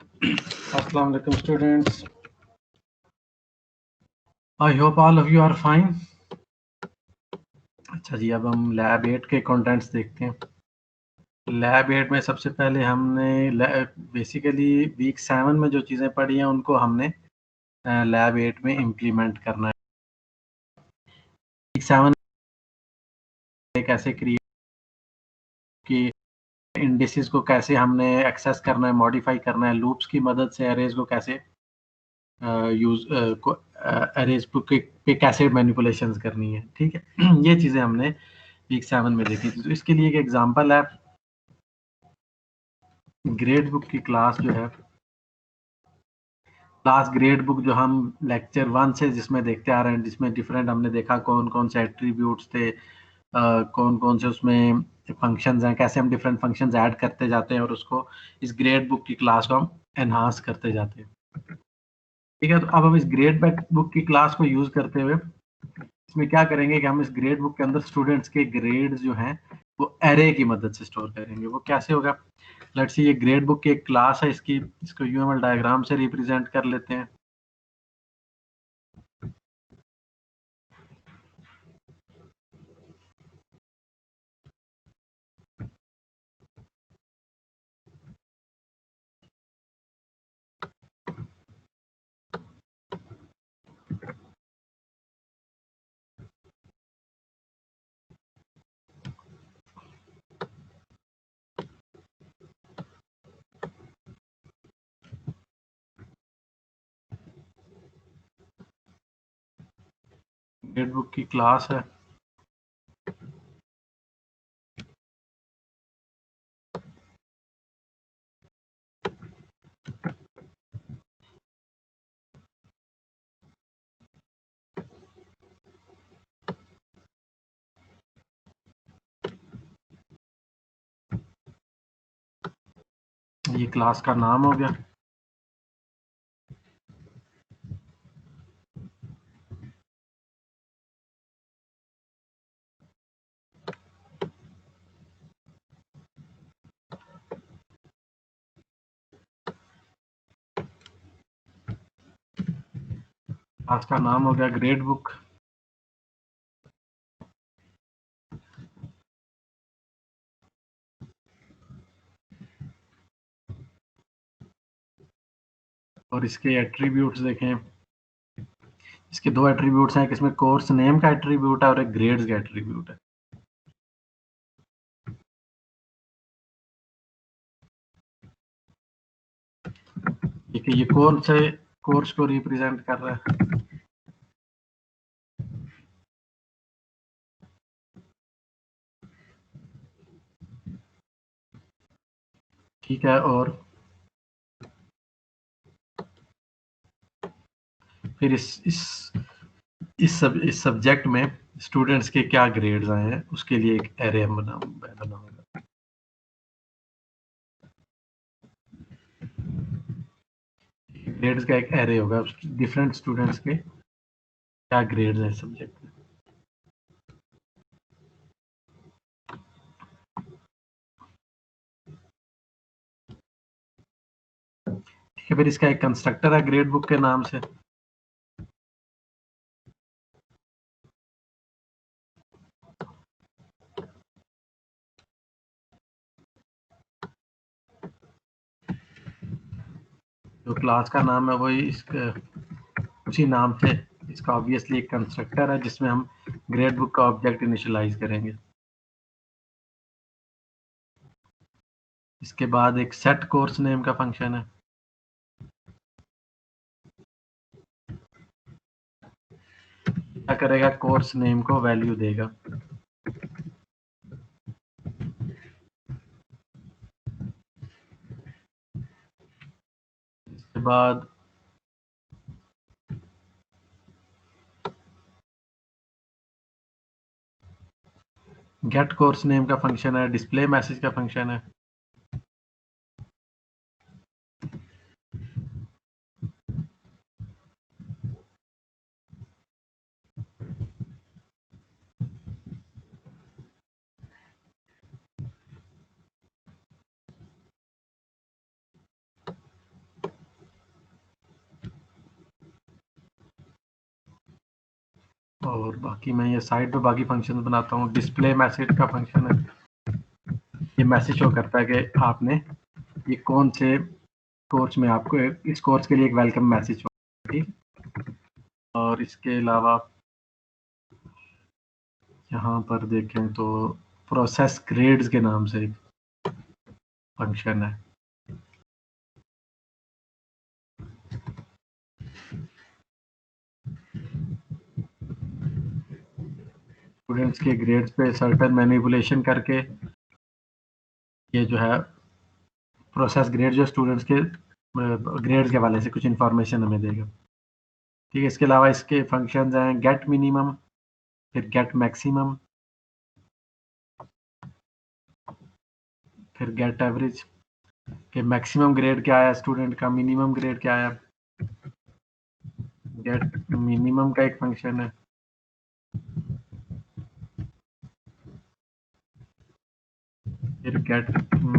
Assalamu alaikum students. I hope all of you are fine. अच्छा जी, अब हम lab 8 के कंटेंट्स देखते हैं। लैब 8 में सबसे पहले हमने बेसिकली वीक 7 में जो चीज़ें पढ़ी हैं उनको हमने लैब 8 में इम्प्लीमेंट करना है। वीक 7 कैसे क्रिएट की इंडिसेस को कैसे हमने एक्सेस करना है, मॉडिफाई करना है, लूप्स की मदद से अरेज को कैसे अरेज पे कैसे मैनिपुलेशंस करनी है, ठीक है। ये चीज़ें हमने वीक 7 में देखी थी। तो इसके लिए एक एग्जांपल है, ग्रेड बुक की क्लास जो है, क्लास ग्रेड बुक जो हम लेक्चर 1 से जिसमें देखते आ रहे हैं, जिसमें डिफरेंट हमने देखा कौन कौन से एट्रीब्यूट्स थे, कौन कौन से उसमें फंक्शंस हैं, कैसे हम डिफरेंट फंक्शंस ऐड करते जाते हैं और उसको इस ग्रेड बुक की क्लास को हम एनहांस करते जाते हैं, ठीक है। तो अब हम इस ग्रेड बुक की क्लास को यूज करते हुए इसमें क्या करेंगे कि हम इस ग्रेड बुक के अंदर स्टूडेंट्स के ग्रेड्स जो हैं वो एरे की मदद से स्टोर करेंगे। वो कैसे होगा, लेट्स सी ये ग्रेड बुक की एक क्लास है, इसको यूएमएल डायग्राम से रिप्रेजेंट कर लेते हैं। ग्रेड बुक की क्लास है, ये क्लास का नाम हो गया। क्लास का नाम हो गया ग्रेड बुक। और इसके एट्रीब्यूट्स देखें, इसके दो एट्रीब्यूट्स हैं, इसमें कोर्स नेम का एट्रीब्यूट है और एक ग्रेड्स का एट्रीब्यूट है। ठीक है, ये कौन से कोर्स को रिप्रेजेंट कर रहा है, ठीक है। और फिर इस सब्जेक्ट में स्टूडेंट्स के क्या ग्रेड्स आए हैं उसके लिए एक एरे बनाऊंगा। ग्रेड्स का एक एरे होगा, डिफरेंट स्टूडेंट्स के क्या ग्रेड्स हैं सब्जेक्ट में। ठीक है, फिर इसका एक कंस्ट्रक्टर है ग्रेड बुक के नाम से। जो क्लास का नाम है वही इसका उसी नाम से इसका ऑब्वियसली एक कंस्ट्रक्टर है जिसमें हम ग्रेड बुक का ऑब्जेक्ट इनिशियलाइज करेंगे। इसके बाद एक सेट कोर्स नेम का फंक्शन है। क्या करेगा, कोर्स नेम को वैल्यू देगा। इसके बाद गेट कोर्स नेम का फंक्शन है, डिस्प्ले मैसेज का फंक्शन है। और बाकी मैं ये साइड पे बाकी फंक्शन बनाता हूँ। डिस्प्ले मैसेज का फंक्शन है, ये मैसेज शो करता है कि आपने ये कौन से कोर्स में, आपको इस कोर्स के लिए एक वेलकम मैसेज हो, ठीक। और इसके अलावा यहाँ पर देखें तो प्रोसेस ग्रेड्स के नाम से एक फंक्शन है। स्टूडेंट्स के ग्रेड्स पे सर्टेन मैनिपुलेशन करके ये जो है प्रोसेस ग्रेड जो स्टूडेंट्स के ग्रेड्स के हवाले से कुछ इंफॉर्मेशन हमें देगा, ठीक है। इसके अलावा इसके फंक्शंस हैं गेट मिनिमम, फिर गेट मैक्सिमम, फिर गेट एवरेज, कि मैक्सिमम ग्रेड क्या है स्टूडेंट का, मिनिमम ग्रेड क्या है। गेट मिनिमम का एक फंक्शन है, फिर गेट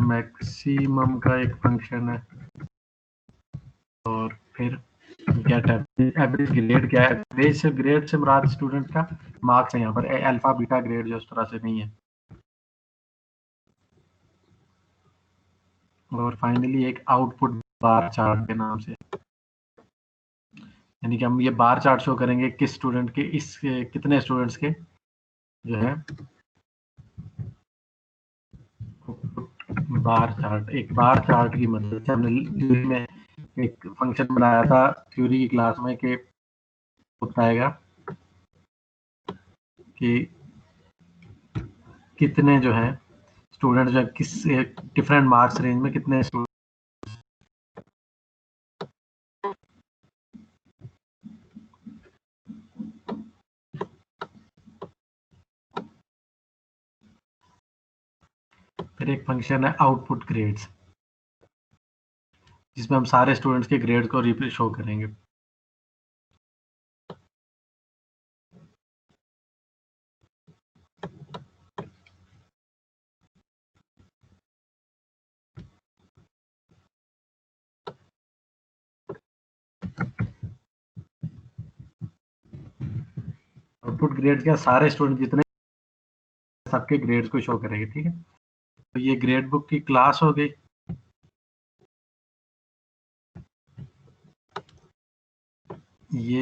मैक्सिमम का एक फंक्शन है, और फिर गेट एवरेज ग्रेड क्या है। ग्रेड से मुराद स्टूडेंट का मार्क्स है, यहाँ पर अल्फा बीटा ग्रेड जो इस तरह से नहीं है। और फाइनली एक आउटपुट बार चार्ट के नाम से, यानी कि हम ये बार चार्ट शो करेंगे किस स्टूडेंट के, इस कितने स्टूडेंट्स के जो है बार चार्ट। एक बार चार्ट की मदद से हमने थ्योरी में एक फंक्शन बनाया था थ्योरी की क्लास में, कि बताएगा कि कितने जो है स्टूडेंट जो है किस डिफरेंट मार्क्स रेंज में कितने स्टूडेंट। फिर एक फंक्शन है आउटपुट ग्रेड्स, जिसमें हम सारे स्टूडेंट्स के ग्रेड को शो करेंगे। आउटपुट ग्रेड क्या, सारे स्टूडेंट जितने सबके ग्रेड्स को शो करेंगे, ठीक है। तो ये ग्रेड बुक की क्लास हो गई। ये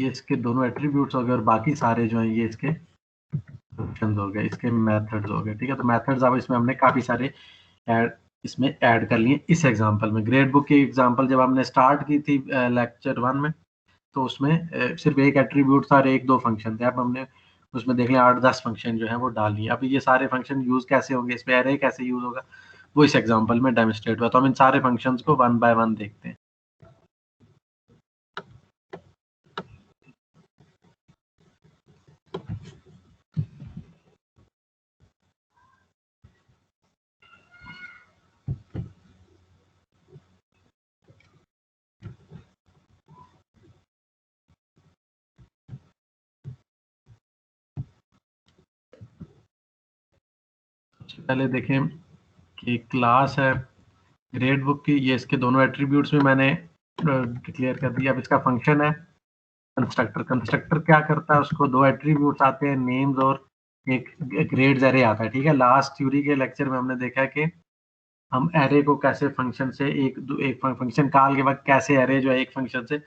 इसके दोनों एट्रीब्यूट्स हो गए, और बाकी सारे जो हैं ये इसके फंक्शंस हो गए, इसके मेथड्स हो गए, ठीक है। तो मेथड्स अब इसमें हमने काफी सारे ऐड इसमें ऐड कर लिए इस एग्जांपल में। ग्रेड बुक की एग्जांपल जब हमने स्टार्ट की थी लेक्चर 1 में, तो उसमें सिर्फ एक एट्रीब्यूट था और एक दो फंक्शन थे। अब हमने उसमें देख लिया 8-10 फंक्शन जो है वो डाल लिए। अब ये सारे फंक्शन यूज कैसे होंगे, इस पे एरे कैसे यूज होगा, वो इस एग्जांपल में डेमोन्स्ट्रेट हुआ। तो हम इन सारे फंक्शंस को वन बाय वन देखते हैं। सबसे पहले देखें कि क्लास है ग्रेड बुक की, ये इसके दोनों एट्रीब्यूट्स में मैंने डिक्लेयर कर दिया। अब इसका फंक्शन है कंस्ट्रक्टर। कंस्ट्रक्टर क्या करता है, उसको दो एट्रीब्यूट्स आते हैं, नेम्स और एक ग्रेड्स एरे आता है, ठीक है। लास्ट थ्योरी के लेक्चर में हमने देखा कि हम एरे को कैसे फंक्शन से एक फंक्शन कॉल के वक्त कैसे एरे जो है एक फंक्शन से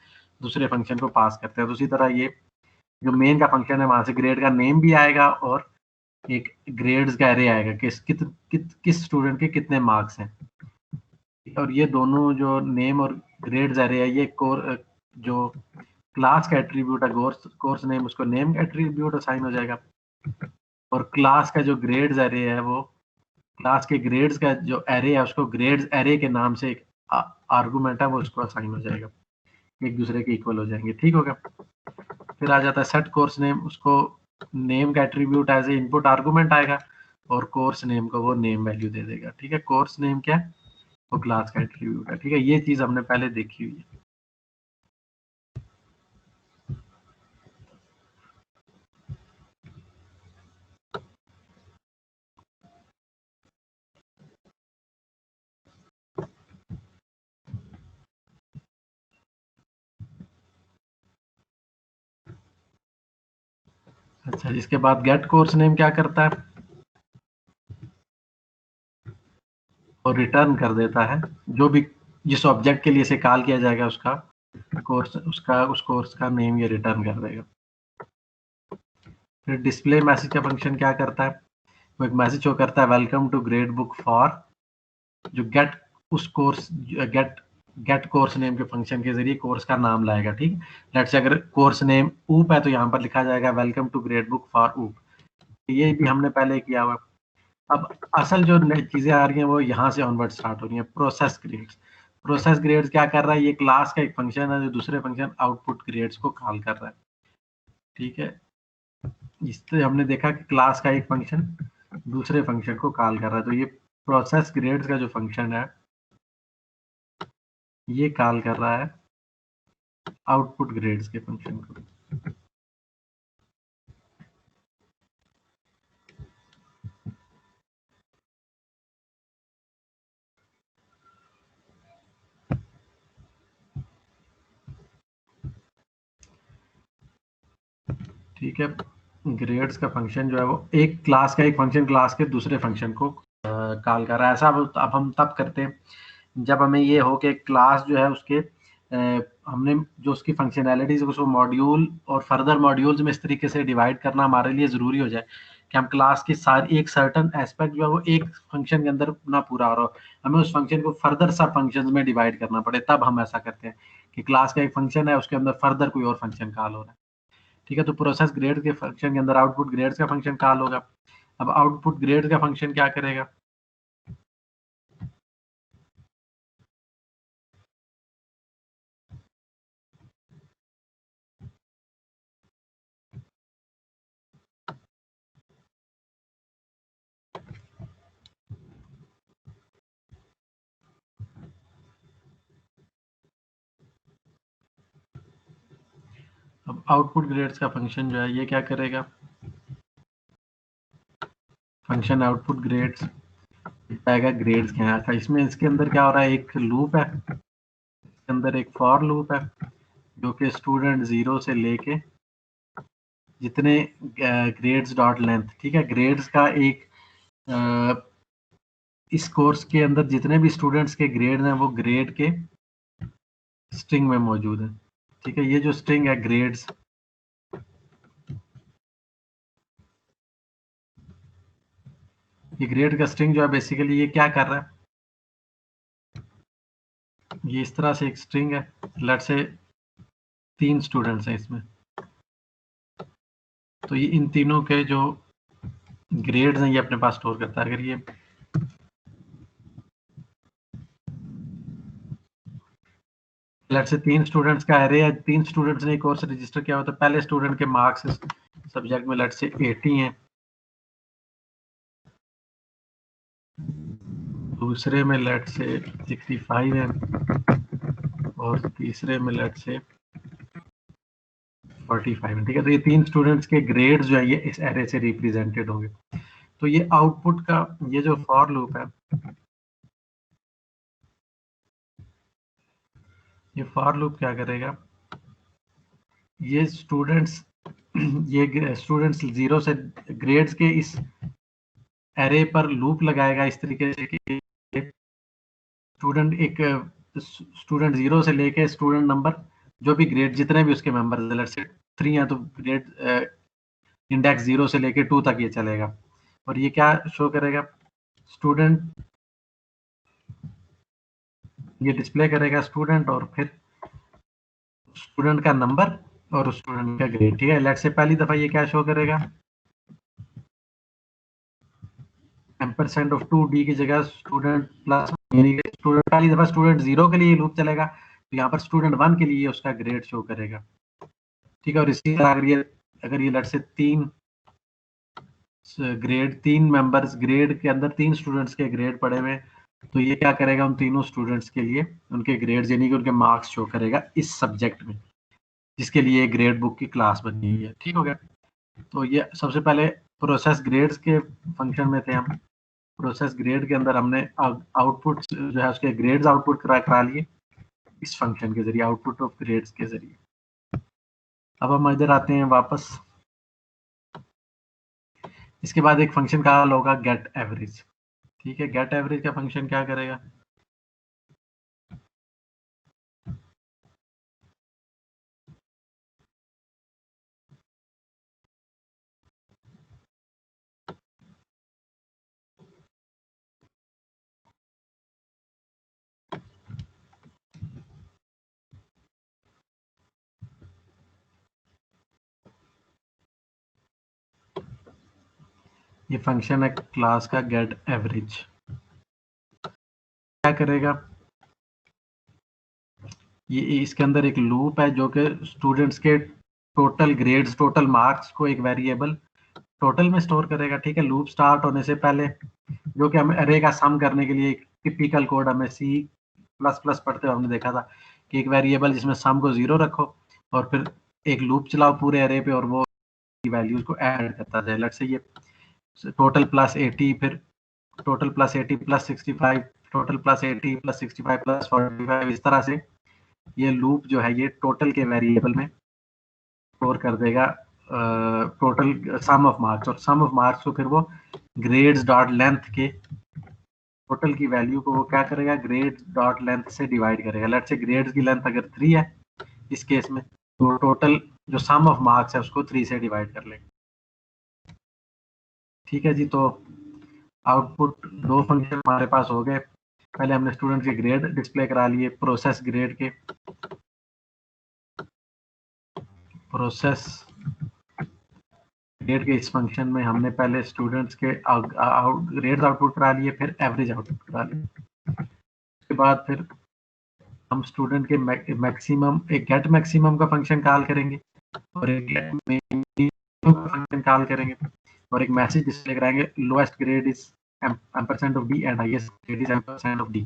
दूसरे फंक्शन को पास करते हैं। तो उसी तरह ये जो मेन का फंक्शन है, वहां से ग्रेड का नेम भी आएगा और एक ग्रेड्स का एरे आएगा, किस स्टूडेंट के कितने मार्क्स हैं। और ये दोनों जो नेम और ग्रेड्स एरे है, ये जो क्लास का एट्रीब्यूट है, कोर्स नेम, उसको नेम एट्रीब्यूट असाइन हो जाएगा। और क्लास का जो ग्रेड्स एरे है, वो क्लास के ग्रेड्स का जो एरे है उसको ग्रेड्स एरे के नाम से एक आर्गुमेंट है, वो उसको असाइन हो जाएगा, एक दूसरे के इक्वल हो जाएंगे, ठीक होगा। फिर आ जाता है सेट कोर्स नेम, उसको नेम का attribute as a input argument आएगा, और कोर्स नेम को वो नेम वैल्यू दे देगा, ठीक है। कोर्स नेम क्या है, वो क्लास का एट्रीब्यूट है, ठीक है। ये चीज हमने पहले देखी हुई है। अच्छा, इसके बाद गेट कोर्स नेम क्या करता है, और रिटर्न कर देता है जो भी जिस ऑब्जेक्ट के लिए इसे कॉल किया जाएगा उसका कोर्स, उस कोर्स का नेम ये रिटर्न कर देगा। फिर डिस्प्ले मैसेज का फंक्शन क्या करता है, वो एक मैसेज शो करता है welcome to grade book for, जो गेट उस course get get course name के फंक्शन के जरिए कोर्स का नाम लाएगा। ठीक, लेट्स से अगर कोर्स नेम ऊप है तो यहाँ पर लिखा जाएगा welcome to grade book for OOP. ये भी हमने पहले किया हुआ। अब असल जो नई चीजें आ रही हैं वो यहाँ से ऑनवर्ड स्टार्ट हो रही हैं। प्रोसेस ग्रेड्स, प्रोसेस ग्रेड्स क्या कर रहा है, ये क्लास का एक फंक्शन है जो दूसरे फंक्शन आउटपुट ग्रेड्स को कॉल कर रहा है। ठीक है, इससे हमने देखा कि क्लास का एक फंक्शन दूसरे फंक्शन को कॉल कर रहा है, तो ये प्रोसेस ग्रेड्स का जो फंक्शन है ये कॉल कर रहा है आउटपुट ग्रेड्स के फंक्शन को। ठीक है, ग्रेड्स का फंक्शन जो है वो एक क्लास का एक फंक्शन क्लास के दूसरे फंक्शन को कॉल कर रहा है। ऐसा अब हम तब करते हैं जब हमें ये हो कि क्लास जो है उसके हमने जो उसकी फंक्शनैलिटीज उसको मॉड्यूल और फर्दर मॉड्यूल्स में इस तरीके से डिवाइड करना हमारे लिए ज़रूरी हो जाए कि हम क्लास की सारी एक सर्टन एस्पेक्ट जो है वो एक फंक्शन के अंदर ना पूरा हो रहा हो, हमें उस फंक्शन को फर्दर सब फंक्शंस में डिवाइड करना पड़े, तब हम ऐसा करते हैं कि क्लास का एक फंक्शन है उसके अंदर फर्दर कोई और फंक्शन कॉल हो रहा है। ठीक है, तो प्रोसेस ग्रेड के फंक्शन के अंदर आउटपुट ग्रेड्स का फंक्शन कॉल होगा। अब आउटपुट ग्रेड का फंक्शन क्या करेगा, अब आउटपुट ग्रेड्स का फंक्शन जो है ये क्या करेगा, फंक्शन आउटपुट ग्रेड्स आएगा ग्रेड्स के यहाँ का। इसमें इसके अंदर क्या हो रहा है, एक लूप है, इसके अंदर एक फॉर लूप है जो कि स्टूडेंट 0 से लेके जितने ग्रेड्स डॉट लेंथ, ठीक है, ग्रेड्स का एक इस कोर्स के अंदर जितने भी स्टूडेंट्स के ग्रेड हैं वो ग्रेड के स्ट्रिंग में मौजूद है। ठीक है, ये जो स्ट्रिंग है ग्रेड्स, ये ग्रेड का स्ट्रिंग जो है बेसिकली ये क्या कर रहा है, ये इस तरह से एक स्ट्रिंग है, लेट्स से 3 स्टूडेंट्स हैं इसमें, तो ये इन तीनों के जो ग्रेड्स हैं ये अपने पास स्टोर करता है। अगर ये लेट्स से 3 स्टूडेंट्स का एरे है, 3 स्टूडेंट्स ने कोर्स रजिस्टर किया हो तो पहले स्टूडेंट के मार्क्स सब्जेक्ट में लेट्स से 80 हैं, दूसरे में लेट्स से 65 है और तीसरे में लेट्स से 45 है। ठीक है, तो ये 3 स्टूडेंट्स के ग्रेड्स जो है ये इस एरे से रिप्रेजेंटेड होंगे। तो ये आउटपुट का ये जो फॉर लूप है, ये फॉर लूप क्या करेगा, ये स्टूडेंट्स ये स्टूडेंट्स 0 से ग्रेड्स के इस एरे पर लूप लगाएगा इस तरीके से कि स्टूडेंट 0 से लेके स्टूडेंट नंबर जो भी ग्रेड जितने भी उसके मेंबर्स लेट्स से 3 हैं तो ग्रेड इंडेक्स 0 से लेके 2 तक ये चलेगा, और ये क्या शो करेगा, स्टूडेंट, ये डिस्प्ले करेगा स्टूडेंट और फिर स्टूडेंट का नंबर और उस स्टूडेंट का ग्रेड। ठीक है, लेट्स से पहली दफा ये क्या शो करेगा, एम्परसेंड ऑफ 2d की जगह स्टूडेंट प्लस, यानी कि स्टूडेंट पहली दफा स्टूडेंट 0 के लिए लूप चलेगा तो यहाँ पर स्टूडेंट 1 के लिए उसका ग्रेड शो करेगा। ठीक है, और इसी तरह अगर ये लेट्स से 3 मेंबर्स ग्रेड के अंदर 3 स्टूडेंट्स के ग्रेड पड़े हुए तो ये क्या करेगा, उन तीनों स्टूडेंट्स के लिए उनके ग्रेड्स यानी कि उनके मार्क्स शो करेगा इस सब्जेक्ट में जिसके लिए ग्रेड बुक की क्लास बनी हुई है। ठीक हो गया, तो ये सबसे पहले प्रोसेस ग्रेड्स के फंक्शन में थे हम। प्रोसेस ग्रेड के अंदर हमने आउटपुट जो है उसके ग्रेड्स आउटपुट करा लिए इस फंक्शन के जरिए, आउटपुट ऑफ ग्रेड्स के जरिए। अब हम इधर आते हैं वापस, इसके बाद एक फंक्शन कॉल होगा गेट एवरेज। ठीक है, गेट एवरेज का फंक्शन क्या करेगा, ये फंक्शन है क्लास का गेट एवरेज। क्या करेगा, ये इसके अंदर एक लूप है जो कि स्टूडेंट्स के टोटल ग्रेड्स, टोटल मार्क्स को एक वेरिएबल टोटल में स्टोर करेगा। ठीक है, लूप स्टार्ट होने से पहले, जो कि हम अरे का सम करने के लिए एक टिपिकल कोड हमें सी प्लस प्लस पढ़ते हुए हमने देखा था कि एक वेरिएबल जिसमें सम को 0 रखो और फिर एक लूप चलाओ पूरे अरे पे और वो वैल्यूज को ऐड करता जाए। लेट्स से ये टोटल प्लस 80, फिर total plus 80 plus 65, total plus 80 plus 65 plus 45, इस तरह से ये लूप जो है ये टोटल के वेरिएबल में स्टोर कर देगा टोटल सम ऑफ मार्क्स, और सम ऑफ मार्क्स को फिर वो ग्रेड्स डॉट लेंथ के टोटल की वैल्यू को वो क्या करेगा, ग्रेड्स डॉट लेंथ से डिवाइड करेगा। लेट्स से ग्रेड्स की लेंथ अगर 3 है इस केस में, तो टोटल जो सम ऑफ मार्क्स है उसको 3 से डिवाइड कर लेगा। ठीक है जी, तो आउटपुट दो फंक्शन हमारे पास हो गए। पहले हमने स्टूडेंट के ग्रेड डिस्प्ले करा लिए, प्रोसेस ग्रेड के, प्रोसेस ग्रेड के इस फंक्शन में हमने पहले स्टूडेंट्स के ग्रेड्स आउटपुट करा लिए, फिर एवरेज आउटपुट करा लिए। उसके बाद फिर हम स्टूडेंट के मैक्सिमम, एक गेट मैक्सिमम का फंक्शन कॉल करेंगे और एक गेट मिनिमम का फंक्शन कॉल करेंगे और एक मैसेज डिस्प्ले कराएंगे, lowest grade is ampersand of D and highest grade is ampersand of D.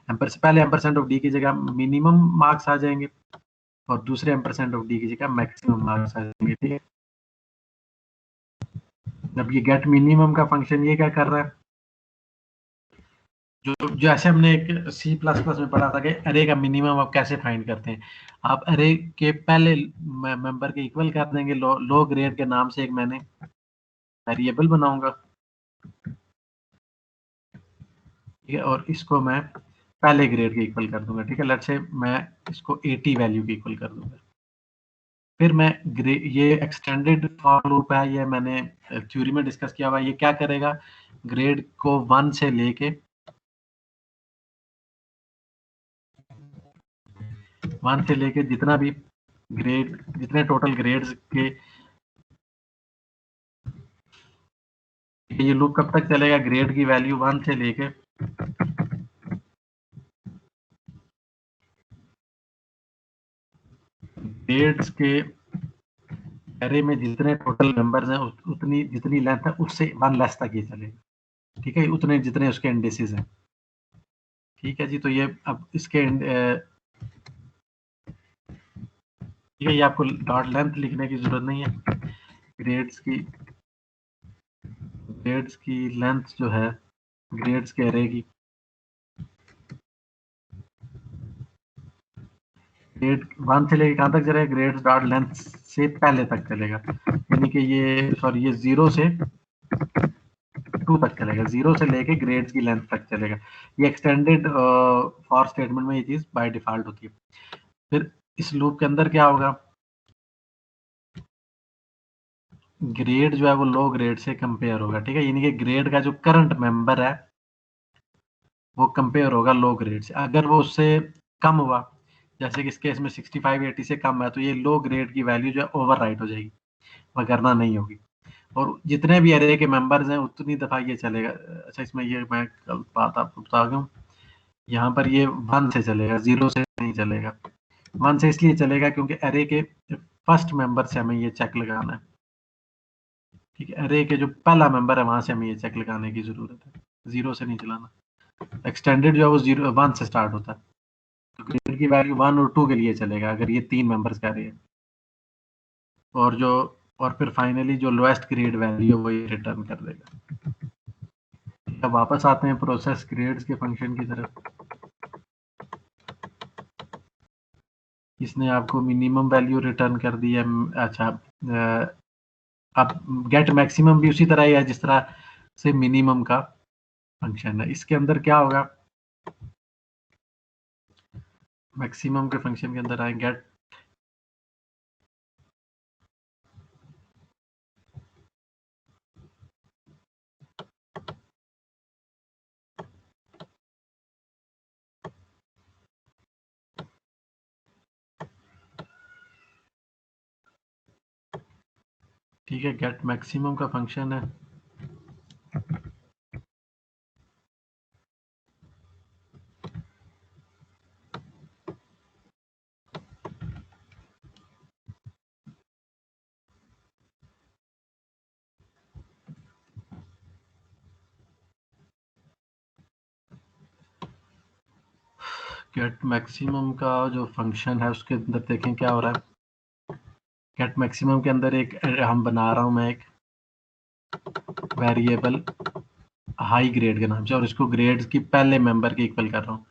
पहले एम्परसेंट ऑफ डी की जगह मिनिमम मार्क्स आ जाएंगे और दूसरे एम्परसेंट ऑफ डी की जगह मैक्सिमम मार्क्स आ जाएंगे। ठीक है, जब ये गेट मिनिमम का फंक्शन ये क्या कर रहा है, जो जैसे हमने एक सी प्लस प्लस में पढ़ा था कि अरे का मिनिमम आप कैसे फाइंड करते हैं, आप अरे के पहले मेंबर के इक्वल कर देंगे, लो ग्रेड के नाम से एक मैंने वेरिएबल बनाऊंगा। ठीक है, और इसको मैं पहले ग्रेड के इक्वल कर दूंगा। ठीक है, लेट्स से मैं इसको 80 वैल्यू के इक्वल कर दूंगा। फिर मैं ये एक्सटेंडेड फॉर लूप है, ये मैंने थ्योरी में डिस्कस किया हुआ। ये क्या करेगा, ग्रेड को 1 से लेके 1 से लेके जितना भी ग्रेड, जितने टोटल ग्रेड्स के, ये लूप कब तक चलेगा, ग्रेड की वैल्यू 1 से लेके ग्रेड्स के एरे में जितने टोटल नंबर्स हैं उतनी जितनी लेंथ है उससे 1 लेस तक ये चलेगा। ठीक है, उतने जितने उसके इंडिसेस हैं। ठीक है जी, तो ये अब इसके ठीक है, ये आपको डॉट लेंथ लिखने की जरूरत नहीं है। ग्रेड्स की लेंथ जो है ग्रेड्स के एरे की, ग्रेड 1 से लेके कहाँ तक चलेगा, ग्रेड्स डॉट लेंथ से पहले तक चलेगा, यानी कि ये सॉरी ये 0 से 2 तक चलेगा, 0 से लेके ग्रेड्स की लेंथ तक चलेगा। ये एक्सटेंडेड फॉर स्टेटमेंट में ये चीज बाय डिफॉल्ट होती है। फिर इस लूप के अंदर क्या होगा, ग्रेड जो है वो लो ग्रेड से कंपेयर होगा। ठीक है, यानी कि ग्रेड का जो करंट मेंबर है वो कंपेयर होगा लो ग्रेड से। अगर वो उससे कम हुआ, जैसे कि इस केस में 65 80 से कम है, तो ये लो ग्रेड की वैल्यू जो है ओवर राइट हो जाएगी, वरना नहीं होगी। और जितने भी एरे के मेंबर्स हैं उतनी दफा ये चलेगा। अच्छा, इसमें ये मैं कल बात आपको बता दूं, यहाँ पर ये 1 से चलेगा, 0 से नहीं चलेगा। 1 से इसलिए चलेगा क्योंकि एरे के फर्स्ट मेंबर से हमें ये चेक लगाना है। ठीक है, एरे के जो पहला मेंबर है वहां से हमें ये चेक लगाने की जरूरत है, 0 से नहीं चलाना। एक्सटेंडेड जो है वो 1 से स्टार्ट होता है, तो ग्रेड की वैल्यू 1 और 2 के लिए चलेगा अगर ये 3 मेंबर्स का एरे है। और जो और फिर फाइनली जो लोएस्ट ग्रेड वैल्यू है वो ये रिटर्न कर देगा। अब वापस आते हैं प्रोसेस ग्रेड्स के फंक्शन की तरफ। इसने आपको मिनिमम वैल्यू रिटर्न कर दी है। अच्छा, अब गेट मैक्सिमम भी उसी तरह ही है जिस तरह से मिनिमम का फंक्शन है। इसके अंदर क्या होगा, मैक्सिमम के फंक्शन के अंदर आए गेट ठीक है, गेट मैक्सिमम का फंक्शन है गेट मैक्सिमम का जो फंक्शन है उसके अंदर देखें क्या हो रहा है। गेट मैक्सिमम के अंदर एक हम बना रहा हूं मैं एक वेरिएबल हाई ग्रेड के नाम से, और इसको ग्रेड की पहले मेंबर के इक्वल कर रहा हूँ।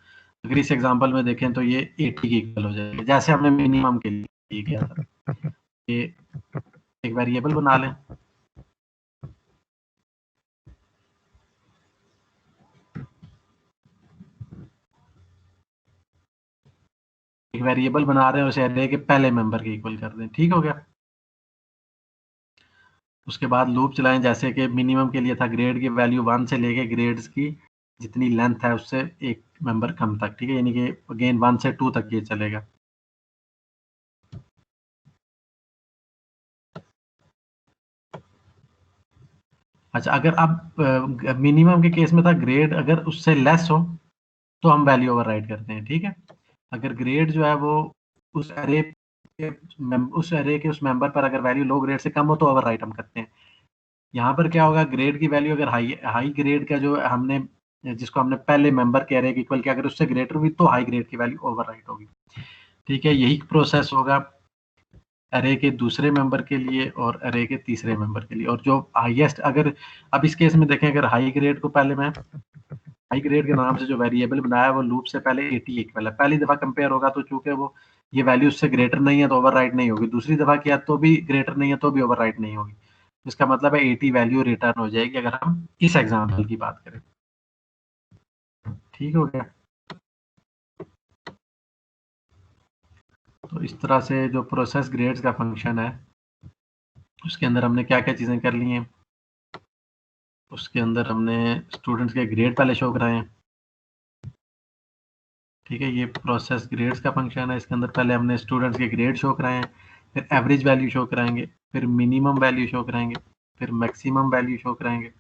अगर इस एग्जांपल में देखें तो ये 80 के इक्वल हो जाएगा, जैसे हमने मिनिमम के लिए किया था। ये एक वेरिएबल बना लें, एक वेरिएबल बना रहे हैं उसे एरे के पहले मेंबर के इक्वल कर दें, ठीक हो गया। उसके बाद लूप चलाएं, जैसे कि मिनिमम के लिए था ग्रेड की वैल्यू 1 से लेके ग्रेड्स की जितनी लेंथ है उससे एक मेंबर कम तक, ठीक है, यानी कि अगेन 1 से 2 तक ये चलेगा। अच्छा, अगर अब मिनिमम के केस में था ग्रेड अगर उससे लेस हो तो हम वैल्यू ओवरराइड करते हैं, ठीक है। अगर ग्रेड जो है वो उस एरे के उस मेंबर पर अगर वैल्यू लो ग्रेड से कम हो तो ओवरराइट हम करते हैं। यहाँ पर क्या होगा, ग्रेड की वैल्यू अगर हाई हाई ग्रेड का जो हमने जिसको हमने पहले मेंबर के एरे के इक्वल किया, अगर उससे ग्रेटर हुई तो हाई ग्रेड की वैल्यू ओवरराइट होगी, ठीक है। यही प्रोसेस होगा एरे के दूसरे मेंबर के लिए और एरे के तीसरे मेंबर के लिए। और जो हाईएस्ट, अगर अब इस केस में देखें, अगर हाई ग्रेड को पहले मैं हाई ग्रेड के नाम से जो वेरिएबल बनाया वो लूप से पहले 80 इक्वल है, पहली दफा कंपेयर होगा तो चूंकि वो ये वैल्यू उससे ग्रेटर नहीं है तो ओवरराइट नहीं होगी, दूसरी दफा किया तो भी ग्रेटर नहीं है तो भी ओवरराइट नहीं होगी। इसका मतलब है 80 वैल्यू रिटर्न हो जाएगी अगर हम इस एग्जाम्पल की बात करें, ठीक हो गया। तो इस तरह से जो प्रोसेस ग्रेड्स का फंक्शन है उसके अंदर हमने क्या क्या चीज़ें कर ली हैं। उसके अंदर हमने स्टूडेंट्स के ग्रेड पहले शो कराए हैं, ठीक है। ये प्रोसेस ग्रेड्स का फंक्शन है, इसके अंदर पहले हमने स्टूडेंट्स के ग्रेड शो कराए हैं, फिर एवरेज वैल्यू शो कराएंगे, फिर मिनिमम वैल्यू शो कराएंगे, फिर मैक्सिमम वैल्यू शो कराएंगे,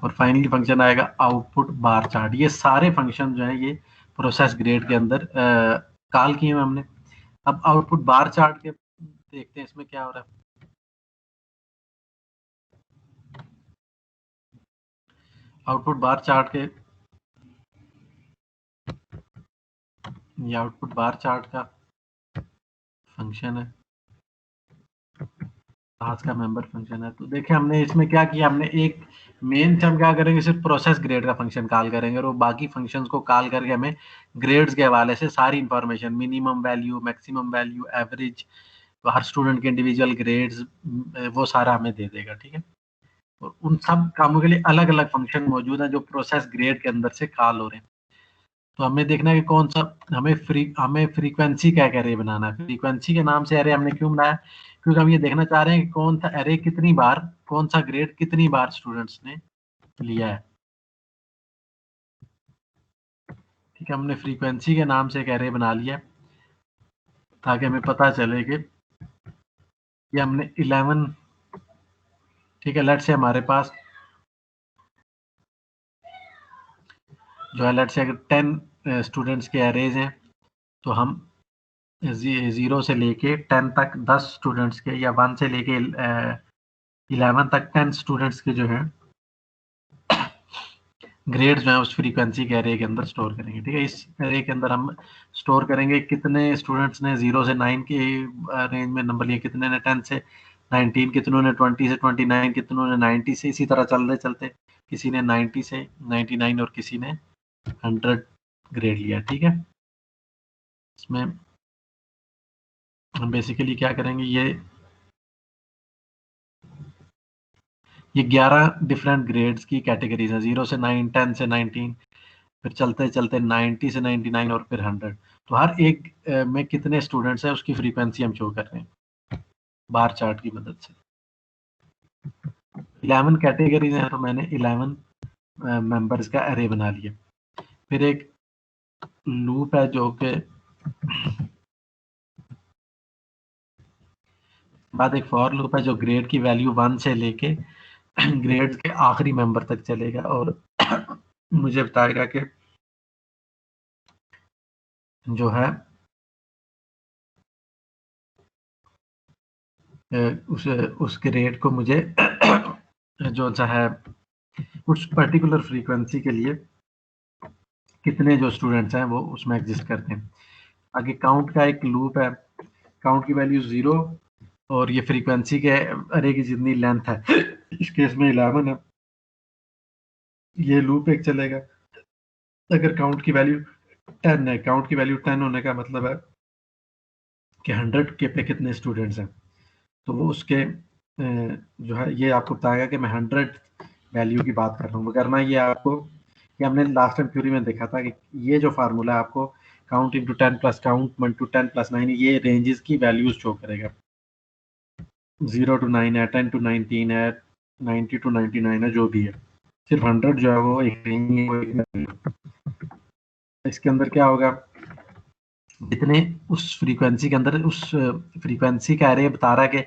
और फाइनली फंक्शन आएगा आउटपुट बार चार्ट। ये सारे फंक्शन जो है ये प्रोसेस ग्रेड के अंदर कॉल किए हैं हमने। अब आउटपुट बार चार्ट के देखते हैं इसमें क्या हो रहा है। आउटपुट बार चार्ट के ये आउटपुट बार चार्ट का फंक्शन है, क्लास का मेंबर फंक्शन है। तो देखिए हमने इसमें क्या किया, हमने एक मेन हम क्या करेंगे, सिर्फ प्रोसेस ग्रेड का फंक्शन कॉल करेंगे और वो बाकी फंक्शंस को कॉल करके हमें ग्रेड्स के हवाले से सारी information, minimum value, maximum value, average, हर स्टूडेंट के इंडिविजुअल ग्रेड्स, वो सारा हमें दे देगा, ठीक है। और उन सब कामों के लिए अलग अलग फंक्शन मौजूद है जो प्रोसेस ग्रेड के अंदर से कॉल हो रहे हैं। तो हमें देखना है कि कौन सा हमें फ्रीक्वेंसी का एक एरे बनाना है। फ्रीक्वेंसी के नाम से एरे हमने क्यों बनाया, क्योंकि हम ये देखना चाह रहे हैं कि कौन सा एरे कितनी बार, कौन सा ग्रेड कितनी बार स्टूडेंट्स ने लिया है, ठीक है। हमने फ्रीक्वेंसी के नाम से एक एरे बना लिया ताकि हमें पता चले कि ये हमने 11, ठीक है, लेट से हमारे पास जो है, लेट से अगर 10 स्टूडेंट्स के एरेज हैं तो हम 0 से लेके 10 तक 10 स्टूडेंट्स के, या 1 से लेके 11 तक 10 स्टूडेंट्स के जो है ग्रेड्स जो है उस फ्रीक्वेंसी के एरे के अंदर स्टोर करेंगे, ठीक है। इस एरे के अंदर हम स्टोर करेंगे कितने स्टूडेंट्स ने 0 से 9 के रेंज में नंबर लिए, कितने ने 10 से 19, कितनों ने 20 से 29, कितनों ने 90 से, इसी तरह चलते चलते किसी ने 90 से 99 और किसी ने 100 ग्रेड लिया, ठीक है। इसमें हम बेसिकली क्या करेंगे, ये ये 11 डिफरेंट ग्रेड्स की कैटेगरीज हैं, 0 से 9, 10 से 19, फिर चलते चलते 90 से 99 और फिर 100। तो हर एक में कितने स्टूडेंट्स हैं उसकी फ्रीक्वेंसी हम शो कर रहे हैं बार चार्ट की मदद से। 11 कैटेगरीज हैं, तो मैंने 11 मेंबर्स का एरे बना लिया। फिर एक लूप है जो कि बाद एक फॉर लूप है जो ग्रेड की वैल्यू 1 से लेके ग्रेड के आखिरी मेंबर तक चलेगा और मुझे बताएगा कि जो है उस ग्रेड को मुझे जो सा है उस पर्टिकुलर फ्रीक्वेंसी के लिए कितने जो स्टूडेंट्स हैं वो उसमें एग्जिस्ट करते हैं। आगे काउंट का एक लूप है, काउंट की वैल्यू 0 और ये फ्रीक्वेंसी के अरे की जितनी लेंथ है इस केस में 11 है, ये लूप एक चलेगा। अगर काउंट की वैल्यू 10 है, काउंट की वैल्यू 10 होने का मतलब है कि 100 के पे कितने स्टूडेंट्स हैं, तो वो उसके जो है ये आपको बताएगा कि मैं 100 वैल्यू की बात कर रहा हूँ। करना ये आपको कि हमने लास्ट टाइम थ्योरी में देखा था कि ये जो फार्मूला है आपको count into 10 plus count 1 to 10 plus 9 ये रेंजेस की वैल्यूज शो करेगा। 0 टू 9 है, 10 टू 19 है, 90 टू 99 है, जो भी है। सिर्फ 100 जो है वो एक रेंज है, वो एक। इसके अंदर क्या होगा, जितने उस फ्रीक्वेंसी के अंदर उस फ्रीक्वेंसी का एरे बता रहा है कि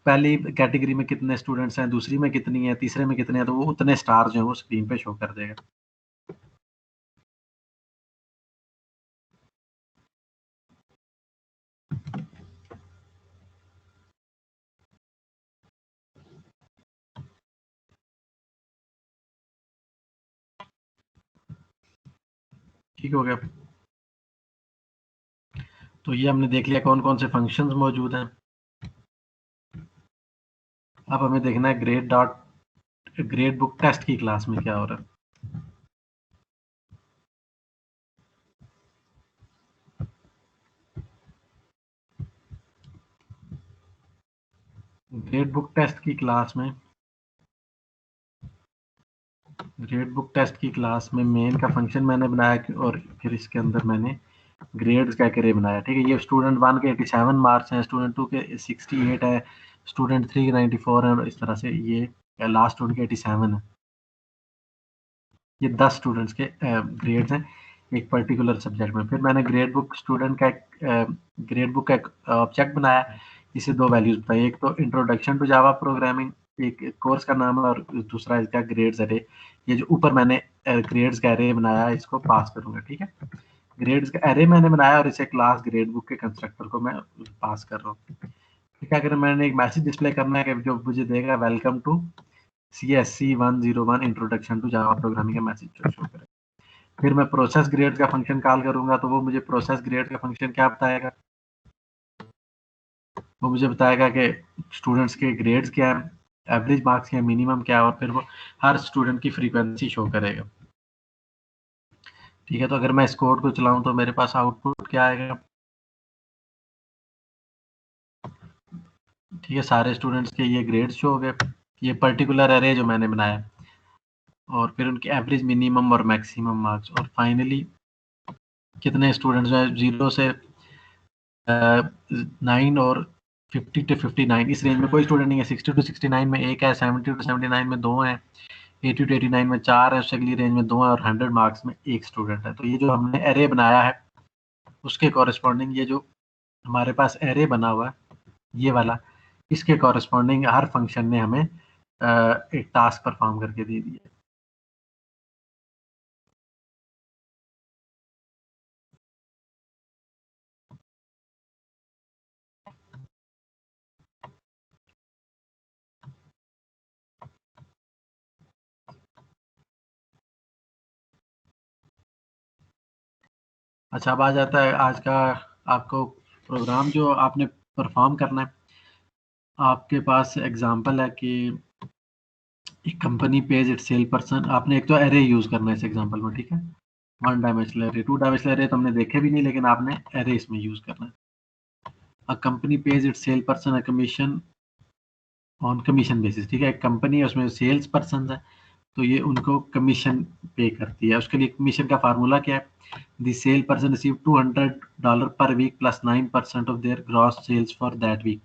पहली कैटेगरी में कितने स्टूडेंट्स हैं, दूसरी में कितनी है, तीसरे में कितने हैं, तो वो उतने स्टार जो है वो स्क्रीन पे शो कर देगा। ठीक हो गया। तो ये हमने देख लिया कौन कौन से फंक्शंस मौजूद हैं। अब हमें देखना है ग्रेड बुक टेस्ट की क्लास में क्या हो रहा है। ग्रेड बुक टेस्ट की क्लास में मेन का फंक्शन मैंने बनाया और फिर इसके अंदर मैंने ग्रेड्स का एक array बनाया। ठीक है, ये स्टूडेंट 1 के 87 मार्क्स हैं, स्टूडेंट 2 के 68 है, स्टूडेंट 3 के 94 है और इस तरह से ये लास्ट स्टूडेंट के 87 है। ये 10 स्टूडेंट्स के ग्रेड्स हैं एक पर्टिकुलर सब्जेक्ट में। फिर मैंने ग्रेड बुक स्टूडेंट का एक ग्रेड बुक का एक ऑब्जेक्ट बनाया, इसे दो वैल्यूज बताई, एक तो इंट्रोडक्शन टू जावा प्रोग्रामिंग एक कोर्स का नाम है और दूसरा इसका ग्रेड्स अरे। ये जो ऊपर मैंने ग्रेड्स का अरे बनाया है इसको पास करूंगा। ठीक है, ग्रेड्स का अरे मैंने बनाया और इसे क्लास ग्रेड बुक के कंस्ट्रक्टर को मैं पास कर रहा हूँ। ठीक है, अगर मैंने एक मैसेज डिस्प्ले करना है कि जो मुझे देगा welcome to CSC 101 introduction to Java programming का मैसेज शो करेगा। फिर मैं प्रोसेस ग्रेड का फंक्शन कॉल करूंगा तो वो मुझे प्रोसेस ग्रेड का फंक्शन क्या बताएगा, वो मुझे बताएगा कि स्टूडेंट्स के ग्रेड्स क्या है, एवरेज मार्क्स क्या है, मिनिमम क्या है और फिर वो हर स्टूडेंट की फ्रीक्वेंसी शो करेगा। ठीक है, तो अगर मैं इस कोड को चलाऊं तो मेरे पास आउटपुट क्या आएगा। ठीक है, सारे स्टूडेंट्स के ये ग्रेड्स शो हो गए, ये पर्टिकुलर अरे जो मैंने बनाया और फिर उनके एवरेज मिनिमम और मैक्सिमम मार्क्स और फाइनली कितने स्टूडेंट्स जो है 0 से 9 और 50 टू 59 इस रेंज में कोई स्टूडेंट नहीं है। 60 टू 69 में एक है, 70 टू 79 में दो हैं, 80 टू 89 में चार है, उससे अगली रेंज में दो है और 100 मार्क्स में एक स्टूडेंट है। तो ये जो हमने एरे बनाया है उसके कॉरेस्पॉन्डिंग ये जो हमारे पास एरे बना हुआ है ये वाला, इसके कॉरेस्पॉन्डिंग हर फंक्शन ने हमें एक टास्क परफॉर्म करके दे दिया। अच्छा, अब आ जाता है आज का आपको प्रोग्राम जो आपने परफॉर्म करना है। आपके पास एग्जांपल है कि एक company page it cell person, आपने एक तो एरे यूज करना है इस एग्जांपल में। ठीक है, 1 डायमेंशनल एरे, 2 डायमेंशनल एरे तो हमने देखे भी नहीं लेकिन आपने एरे इसमें यूज करना है। A company page it cell person a commission on commission basis, ठीक है। एक कंपनी है, उसमें सेल्स पर्सन है, तो ये उनको कमीशन पे करती है। उसके लिए कमीशन का फार्मूला क्या है? The cell person receive $200 per week plus 9% of their gross sales for that week.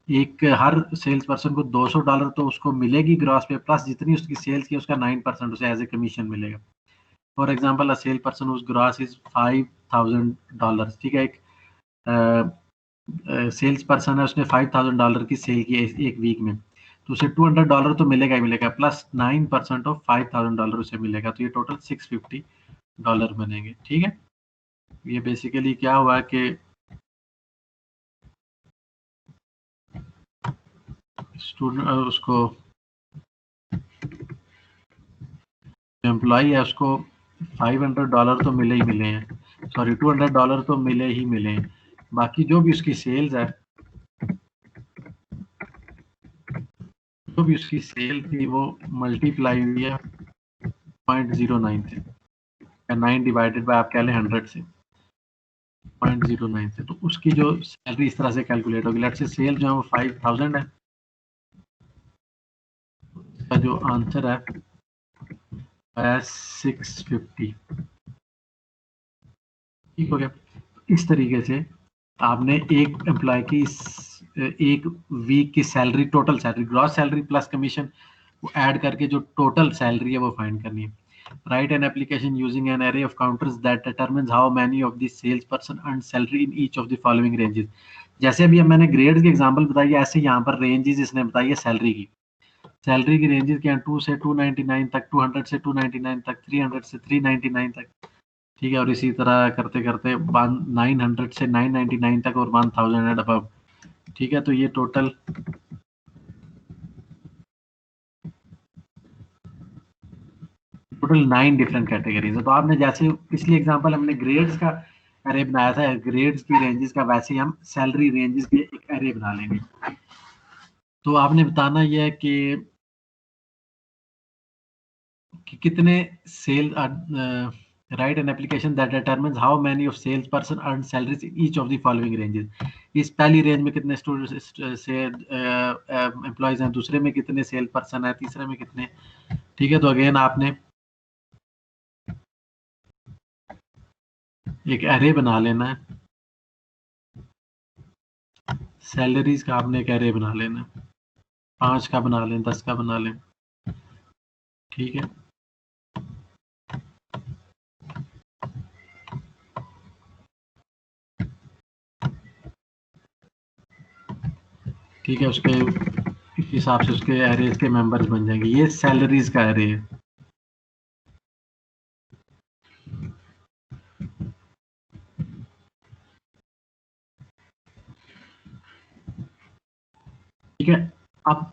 एक हर सेल्स पर्सन को $200 तो उसको मिलेगी ग्रॉस पे, प्लस जितनी उसकी सेल्स की उसका 9% उसे एज ए कमीशन मिलेगा। For example, a cell person उस ग्रॉस इज $5,000, ठीक है। एक सेल्स पर्सन है, उसने $5,000 की सेल की एक वीक में, तो उसे $200 तो मिलेगा ही मिलेगा, प्लस 9% ऑफ $5,000 उसे मिलेगा, तो ये टोटल $650 बनेंगे, ठीक है। ये बेसिकली क्या हुआ कि स्टूडेंट उसको एम्प्लॉय है उसको $500 तो मिले ही मिले हैं, सॉरी $200 तो मिले ही मिले हैं। बाकी जो भी उसकी सेल्स है, जो भी उसकी सेल थी वो मल्टीप्लाई हुई है 0.09 से, या 9 डिवाइडेड बाय आप कह लें 100 से, 0.09 से, तो उसकी जो सैलरी इस तरह से कैलकुलेट होगी। लेट्स से सेल जो है वो 5,000 है, उसका जो आंसर है 650, ठीक हो गया। इस तरीके से आपने एक एम्प्लॉय की एक वीक की salary, total salary, gross salary plus commission वो ऐड करके जो टोटल सैलरी है वो फाइंड करनी है। Write an application using an array of counters that determines how many of the sales person earn salary in each of the following ranges. जैसे अभी मैंने ग्रेड्स की एग्जांपल बताई है, ऐसे यहाँ पर रेंजेस इसने बताई है सैलरी की। सैलरी की रेंजेस क्या है? 2 से 299 तक, 200 से 299 तक, 300 से 399 तक, ठीक है। और इसी तरह करते करते 900 से 999 तक और 1000 एंड अबव, ठीक है। तो ये टोटल टोटल 9 डिफरेंट कैटेगरीज है। तो आपने जैसे पिछली एग्जांपल हमने ग्रेड्स का अरे बनाया था, ग्रेड्स की रेंजेस का, वैसे ही हम सैलरी रेंजेस के एक अरे बना लेंगे। तो आपने बताना यह है कि कितने sale write an application that determines how many of sales person earn salaries in each of the following ranges. इस पहली रेंज में कितने स्टूडेंट से एम्प्लॉयज हैं, दूसरे में कितने सेल पर्सन है, तीसरे में कितने, ठीक है। तो अगेन आपने एक एरे बना लेना है, सैलरीज का आपने एक एरे बना लेना है, 5 का बना लें, 10 का बना लें, ठीक है। ठीक है, उसके हिसाब से उसके एरेज के मेंबर्स बन जाएंगे। ये सैलरीज का एरे है, ठीक है। अब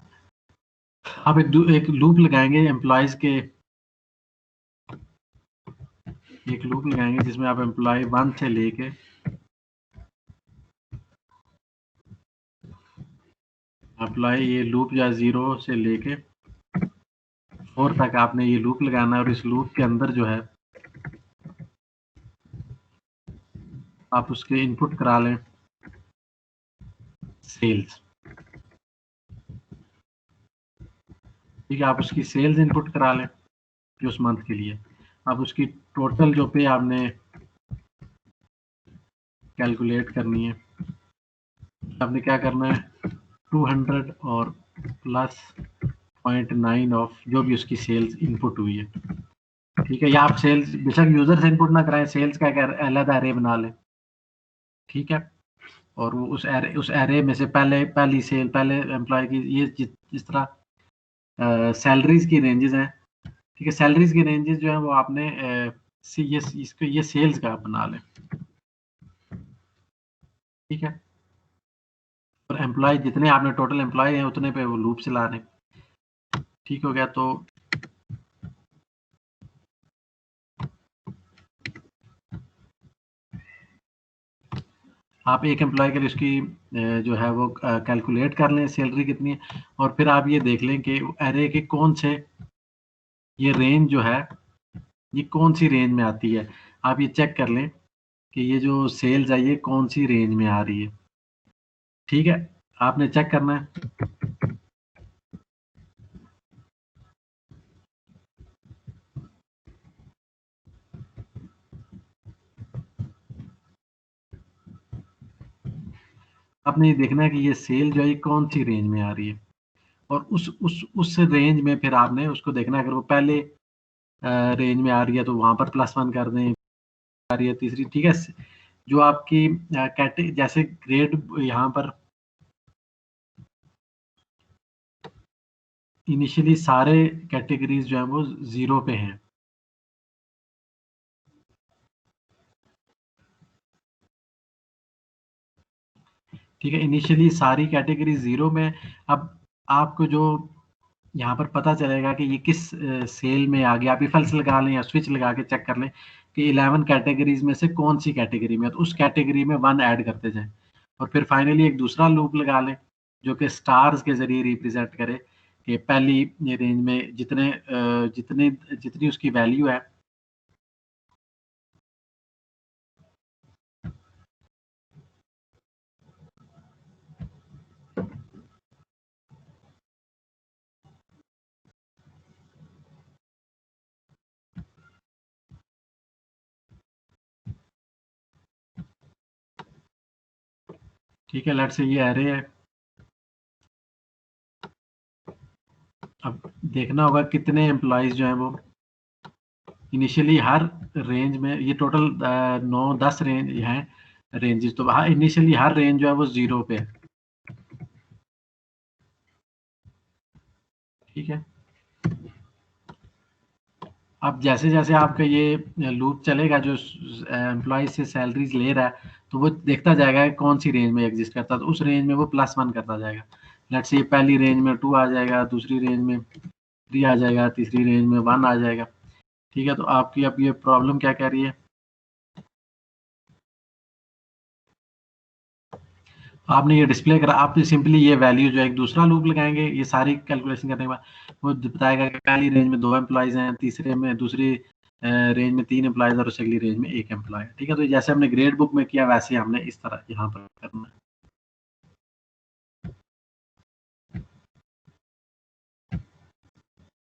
आप एक लूप लगाएंगे एम्प्लॉयज के, एक लूप लगाएंगे जिसमें आप एम्प्लॉय 1 से लेके एम्प्लॉय, ये लूप या 0 से लेके 4 तक आपने ये लूप लगाना है। और इस लूप के अंदर जो है आप उसके इनपुट करा लें सेल्स, ठीक है। आप उसकी सेल्स इनपुट करा लें कि उस मंथ के लिए। अब उसकी टोटल जो पे आपने कैलकुलेट करनी है, आपने क्या करना है, 200 और प्लस 0.9 ऑफ जो भी उसकी सेल्स इनपुट हुई है, ठीक है। या आप सेल्स बेशक यूजर से इनपुट ना कराएं, सेल्स का एक अलग एरे बना लें, ठीक है। और वो उस एरे में से पहली सेल, पहले एम्प्लॉय की, ये जिस तरह सैलरीज की रेंजेस हैं, ठीक है। सैलरीज की रेंजेस जो है वो आपने ये इसको ये सेल्स का बना लें, ठीक है। और एम्प्लॉय जितने आपने टोटल एम्प्लॉय हैं उतने पे वो लूप चला दें, ठीक हो गया। तो आप एक एम्प्लॉय के लिए उसकी जो है वो कैलकुलेट कर लें सैलरी कितनी है, और फिर आप ये देख लें कि एरे के कौन से, ये रेंज जो है ये कौन सी रेंज में आती है। आप ये चेक कर लें कि ये जो सेल्स है ये कौन सी रेंज में आ रही है, ठीक है। आपने चेक करना है आपने ये देखना है कि ये सेल जो है ये कौन सी रेंज में आ रही है, और उस रेंज में फिर आपने उसको देखना है। अगर वो पहले रेंज में आ रही है तो वहां पर +1 कर दें, आ रही है तीसरी, ठीक है। जो आपकी कैटे जैसे ग्रेड यहाँ पर इनिशियली सारे कैटेगरीज जो है वो 0 पे हैं। ठीक है, इनिशियली सारी कैटेगरी 0 में। अब आपको जो यहाँ पर पता चलेगा कि ये किस सेल में आ गया, आप इफेल्स लगा लें या स्विच लगा के चेक कर लें कि 11 कैटेगरीज में से कौन सी कैटेगरी में है, तो उस कैटेगरी में 1 ऐड करते जाएं, और फिर फाइनली एक दूसरा लूप लगा लें जो कि स्टार्स के जरिए रिप्रेजेंट करे कि पहली रेंज में जितनी उसकी वैल्यू है। ठीक है, लेट्स से ये एरे है। अब देखना होगा कितने एम्प्लॉइज जो हैं वो इनिशियली हर रेंज में, ये टोटल 9-10 रेंज हैं रेंजेस, तो इनिशियली हर रेंज जो है वो 0 पे है। ठीक है, अब जैसे जैसे आपका ये लूप चलेगा, जो एम्प्लॉय से सैलरीज ले रहा है, तो वो देखता जाएगा कि कौन सी रेंज में एग्जिस्ट करता है, तो उस रेंज में वो +1 करता जाएगा। लेट्स से पहली रेंज में 2 आ जाएगा, दूसरी रेंज में 3 आ जाएगा, तीसरी रेंज में 1 आ जाएगा। ठीक है, तो आपकी अब ये प्रॉब्लम क्या कह रही है, आपने ये डिस्प्ले करा, आप सिंपली ये वैल्यू जो है एक दूसरा लूप लगाएंगे, ये सारी कैलकुलेशन करने के बाद वो बताएगा कि पहली रेंज में 2 एम्प्लॉइज हैं, तीसरे में दूसरी रेंज में 3 एम्प्लॉइज और अगली रेंज में 1 एम्प्लॉय। ठीक है, तो जैसे हमने ग्रेड बुक में किया वैसे हमने इस तरह यहाँ पर करना है।